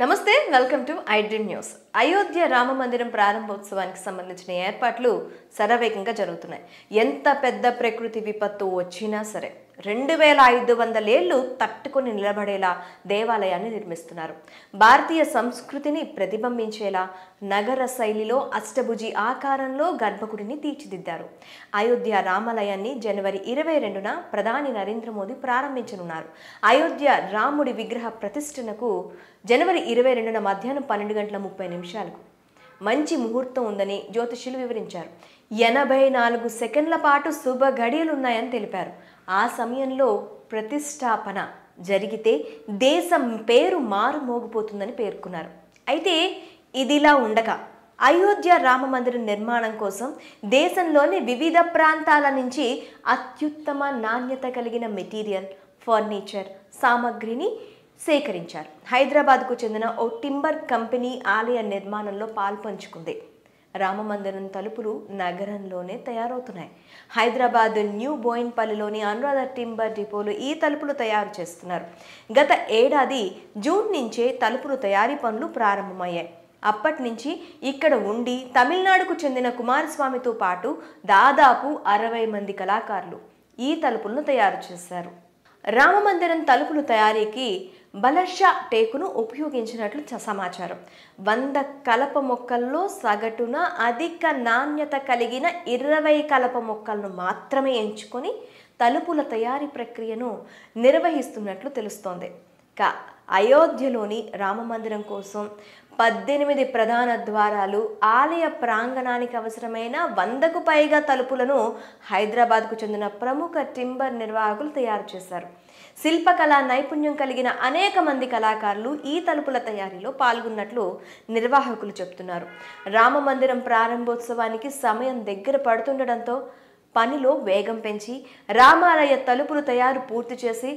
నమస్తే welcome to iDream news. Ayodhya Rama మందిరం ప్రారంభోత్సవానికి సంబంధించిన ఏర్పాట్లు శరవేగంగా జరుగుతున్నాయి. ఎంత పెద్ద ప్రకృతి విపత్తు వచ్చినా సరే 2500 ఏళ్లు తట్టుకొని నిలబడేలా దేవాలయాన్ని నిర్మిస్తున్నారు. భారతీయ సంస్కృతిని ప్రతిబింబించేలా నగర శైలిలో అష్టభుజి ఆకారంలో గర్భగుడిని తీర్చిదిద్దారు. అయోధ్య రామాలయాన్ని జనవరి 22న ప్రధాని నరేంద్ర మోదీ ప్రారంభించనున్నారు. అయోధ్య రాముడి విగ్రహ ప్రతిష్టనకు జనవరి 22న మధ్యాహ్నం 12:30 మంచి ముహూర్తం ఉందని జ్యోతిష్యులు వివరించారు. 84 సెకండ్ల పాటు శుభ గడియలున్నాయని తెలిపారు. ఆ సమయంలో ప్రతిష్టాపన జరిగితే దేశం పేరు మారుమోగిపోతుందని పేర్కొన్నారు. అయితే ఇదిలా ఉండగా అయోధ్య రామ మందిరం నిర్మాణం కోసం దేశంలోని వివిధ ప్రాంతాల నుంచి అత్యుత్తమ నాణ్యత కలిగిన మెటీరియల్, ఫర్నిచర్ సామగ్రిని సేకరించారు. హైదరాబాద్కు చెందిన ఓ టింబర్ కంపెనీ ఆలయ నిర్మాణంలో పాల్పంచుకుంది. రామమందిరం తలుపులు నగరంలోనే తయారవుతున్నాయి. హైదరాబాద్ న్యూ బోయిన్పల్లిలోని అనురాధ టింబర్ డిపోలో ఈ తలుపులు తయారు చేస్తున్నారు. గత ఏడాది జూన్ నుంచే తలుపులు తయారీ పనులు ప్రారంభమయ్యాయి. అప్పటి నుంచి ఇక్కడ ఉండి తమిళనాడుకు చెందిన కుమారస్వామితో పాటు దాదాపు 60 మంది కళాకారులు ఈ తలుపులను తయారు చేశారు. రామమందిరం తలుపులు తయారీకి బలర్షా టేకును ఉపయోగించినట్లు సమాచారం. 100 కలప మొక్కల్లో సగటున అధిక నాణ్యత కలిగిన 20 కలప మొక్కలను మాత్రమే ఎంచుకొని తలుపుల తయారీ ప్రక్రియను నిర్వహిస్తున్నట్లు తెలుస్తోంది. అయోధ్యలోని రామమందిరం కోసం 18 ప్రధాన ద్వారాలు, ఆలయ ప్రాంగణానికి అవసరమైన 100కు పైగా తలుపులను హైదరాబాద్కు చెందిన ప్రముఖ టింబర్ నిర్వాహకులు తయారు చేశారు. శిల్పకళా నైపుణ్యం కలిగిన అనేక మంది కళాకారులు ఈ తలుపుల తయారీలో పాల్గొన్నట్లు నిర్వాహకులు చెబుతున్నారు. రామమందిరం ప్రారంభోత్సవానికి సమయం దగ్గర పడుతుండటంతో పనిలో వేగం పెంచి రామాలయ తలుపులు తయారు పూర్తి చేసి